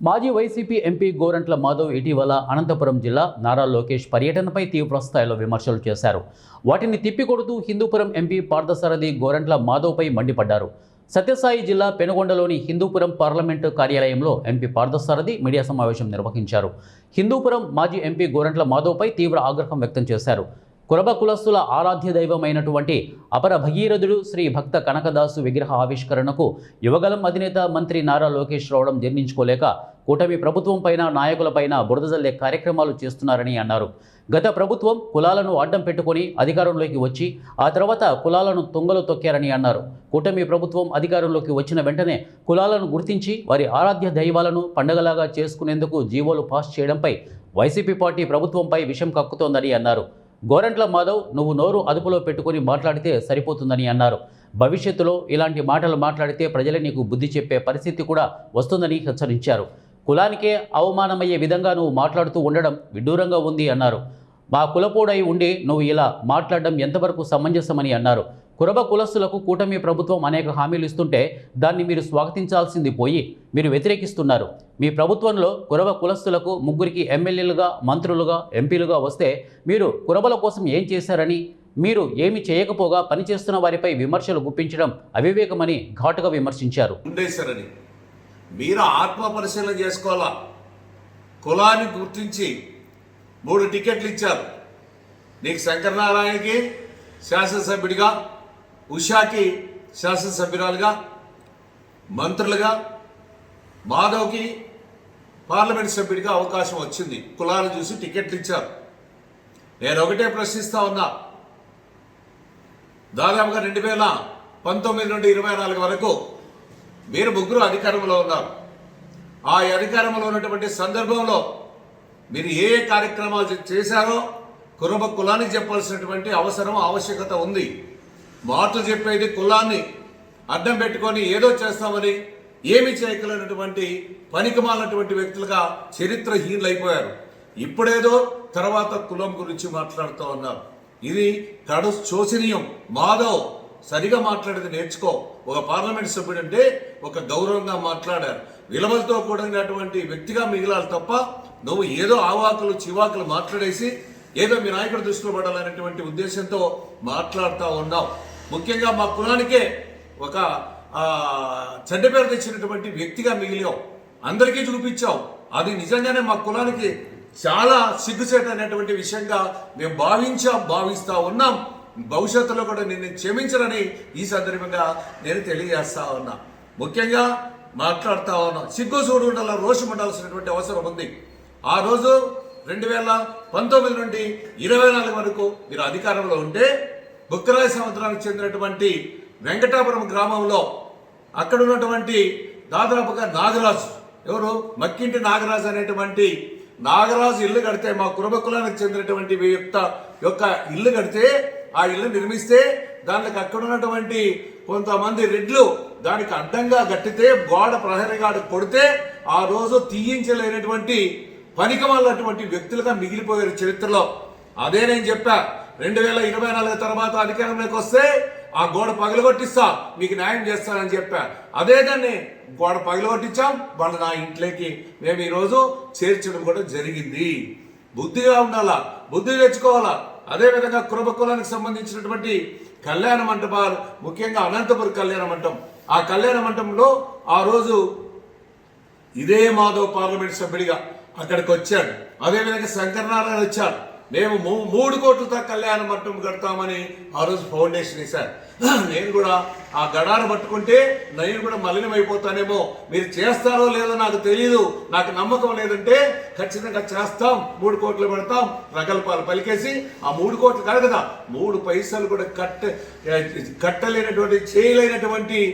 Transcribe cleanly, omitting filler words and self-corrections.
మాజీ YCP MP Gorantla Madhav ఇటీవల అనంతపురం జిల్లా నారా లోకేష్ పర్యటనపై తీవ్ర స్థాయిలో విమర్శలు చేశారు. వాటిని తిప్పికొడుతూ హిందూపురం ఎంపీ పార్థసారథి గోరంట్ల మాధవ్పై మండిపడ్డారు. సత్యసాయి జిల్లా పెనుగొండలోని హిందూపురం పార్లమెంటు కార్యాలయంలో ఎంపీ పార్థసారథి మీడియా సమావేశం నిర్వహించారు. హిందూపురం మాజీ ఎంపీ గోరంట్ల మాధవ్పై తీవ్ర ఆగ్రహం వ్యక్తం చేశారు. కురబ కులస్తుల ఆరాధ్య దైవమైనటువంటి అపర భగీరథుడు శ్రీ భక్త కనకదాసు విగ్రహ ఆవిష్కరణకు యువగలం అధినేత మంత్రి నారా లోకేష్ రావడం జీర్ణించుకోలేక కూటమి ప్రభుత్వం పైన నాయకులపైన బురదజల్లే కార్యక్రమాలు చేస్తున్నారని అన్నారు. గత ప్రభుత్వం కులాలను అడ్డం పెట్టుకుని అధికారంలోకి వచ్చి ఆ తర్వాత కులాలను తుంగలు తొక్కారని అన్నారు. కూటమి ప్రభుత్వం అధికారంలోకి వచ్చిన వెంటనే కులాలను గుర్తించి వారి ఆరాధ్య దైవాలను పండగలాగా చేసుకునేందుకు జీవోలు పాస్ చేయడంపై వైసీపీ పార్టీ ప్రభుత్వంపై విషం కక్కుతోందని అన్నారు. గోరంట్ల మాధవ్ నువ్వు నోరు అదుపులో పెట్టుకుని మాట్లాడితే సరిపోతుందని అన్నారు. భవిష్యత్తులో ఇలాంటి మాటలు మాట్లాడితే ప్రజలే నీకు బుద్ధి చెప్పే పరిస్థితి కూడా వస్తుందని హెచ్చరించారు. కులానికే అవమానమయ్యే విధంగా నువ్వు మాట్లాడుతూ ఉండడం విడ్డూరంగా ఉంది అన్నారు. మా కులపోడై ఉండి నువ్వు ఇలా మాట్లాడడం ఎంతవరకు సమంజసమని అన్నారు. కురబ కులస్తులకు కూటమి ప్రభుత్వం అనేక హామీలు ఇస్తుంటే దాన్ని మీరు స్వాగతించాల్సింది పోయి మీరు వ్యతిరేకిస్తున్నారు. మీ ప్రభుత్వంలో కురబ కులస్తులకు 3 ఎమ్మెల్యేలుగా, మంత్రులుగా, ఎంపీలుగా వస్తే మీరు కురబల కోసం ఏం చేశారని, మీరు ఏమి చేయకపోగా పనిచేస్తున్న వారిపై విమర్శలు గుప్పించడం అవివేకమని ఘాటుగా విమర్శించారు. మీరు ఆత్మ పరిశీలన చేసుకోవాలా. కులాన్ని గుర్తించి 3 టికెట్లు ఇచ్చారు. నీకు శంకరనారాయణకి శాసనసభ్యుడిగా, ఉషాకి శాసనసభ్యురాలుగా, మంత్రులుగా, మాధవ్కి పార్లమెంట్ సభ్యుడిగా అవకాశం వచ్చింది. కులాలు చూసి టికెట్లు ఇచ్చారు. నేను ఒకటే ప్రశ్నిస్తా ఉన్నా, దాదాపుగా 2019 నుండి 24 వరకు మీరు 3 అధికారంలో ఉన్నారు. ఆ అధికారంలో ఉన్నటువంటి సందర్భంలో మీరు ఏ కార్యక్రమాలు చేశారో కురబ కులానికి చెప్పాల్సినటువంటి అవసరం, ఆవశ్యకత ఉంది. మాటలు చెప్పేది కులాన్ని అడ్డం పెట్టుకొని ఏదో చేస్తామని ఏమి చేయగలిగినటువంటి పనికిమాలినటువంటి వ్యక్తులుగా చరిత్రహీనులు అయిపోయారు. ఇప్పుడేదో తర్వాత కులం గురించి మాట్లాడుతూ ఉన్నారు. ఇది కడు శోచనీయం. మాధవ్ సరిగా మాట్లాడేది నేర్చుకో. ఒక పార్లమెంట్ సభ్యుడు అంటే ఒక గౌరవంగా మాట్లాడారు. విలువలతో కూడినటువంటి వ్యక్తిగా మిగిలాలి తప్ప నువ్వు ఏదో ఆవాకులు చివాకులు మాట్లాడేసి ఏదో మీ నాయకుడు దృష్టిలో పడాలనేటువంటి ఉద్దేశంతో మాట్లాడుతూ ఉన్నావు. ముఖ్యంగా మా కులానికే ఒక చెడ్డ పేరు తెచ్చినటువంటి వ్యక్తిగా మిగిలావు. అందరికీ చూపించావు. అది నిజంగానే మా కులానికి చాలా సిగ్గుచేటు అనేటువంటి విషయంగా మేము భావిస్తా ఉన్నాం. భవిష్యత్తులో కూడా నిన్ను క్షమించరని ఈ సందర్భంగా నేను తెలియజేస్తా ఉన్నా. ముఖ్యంగా మాట్లాడుతూ ఉన్నాం. సిగ్గు చూడు ఉండాల, రోషం ఉండాల్సినటువంటి అవసరం ఉంది. ఆ రోజు 2019 నుండి 24 వరకు మీరు అధికారంలో ఉంటే బుక్కరాయ సముద్రానికి చెందినటువంటి వెంకటాపురం గ్రామంలో అక్కడ ఉన్నటువంటి దాదాపుగా నాగరాజు, ఎవరు మక్కింటి నాగరాజు అనేటువంటి నాగరాజు ఇల్లు కడితే, మా కురబ కులానికి చెందినటువంటి యొక్క ఇల్లు కడితే, ఆ ఇల్లు నిర్మిస్తే దానికి అక్కడ ఉన్నటువంటి కొంతమంది రెడ్లు దానికి అడ్డంగా కట్టితే, గోడ ప్రహరీగాడు కొడితే ఆ రోజు తీయించలేనటువంటి పనికిమాలినటువంటి వ్యక్తులుగా మిగిలిపోయారు చరిత్రలో. అదే నేను చెప్పా, 2024 తర్వాత అధికారంలోకి వస్తే ఆ గోడ పగలగొట్టిస్తా, మీకు న్యాయం చేస్తానని చెప్పా. అదే దాన్ని గోడ పగలగొట్టించాం. వాళ్ళు నా ఇంట్లోకి మేము ఈరోజు చేర్చడం కూడా జరిగింది. బుద్ధిగా ఉండాలా, బుద్ధి తెచ్చుకోవాలా. అదేవిధంగా కురబ కులానికి సంబంధించినటువంటి కళ్యాణ మంటపాలు, ముఖ్యంగా అనంతపురం కళ్యాణ మంటపం, ఆ కళ్యాణ మంటపంలో ఆ రోజు ఇదే మాధవ్ పార్లమెంట్ సభ్యుడిగా అక్కడికి వచ్చాడు. అదేవిధంగా శంకరనారాయణ వచ్చాడు. మేము 3 కోట్లతో కళ్యాణ మంటపం కడతామని ఆ రోజు ఫౌండేషన్ వేశారు. నేను కూడా ఆ గడాన్ని పట్టుకుంటే నేను కూడా మలినమైపోతానేమో. మీరు చేస్తారో లేదో నాకు తెలియదు, నాకు నమ్మకం లేదంటే ఖచ్చితంగా చేస్తాం. 3 కోట్లు పెడతాం ప్రగల్భాలు పలికేసి. ఆ 3 కోట్లు కాదు కదా, 3 పైసలు కూడా కట్టలేనటువంటి చేయలేనటువంటి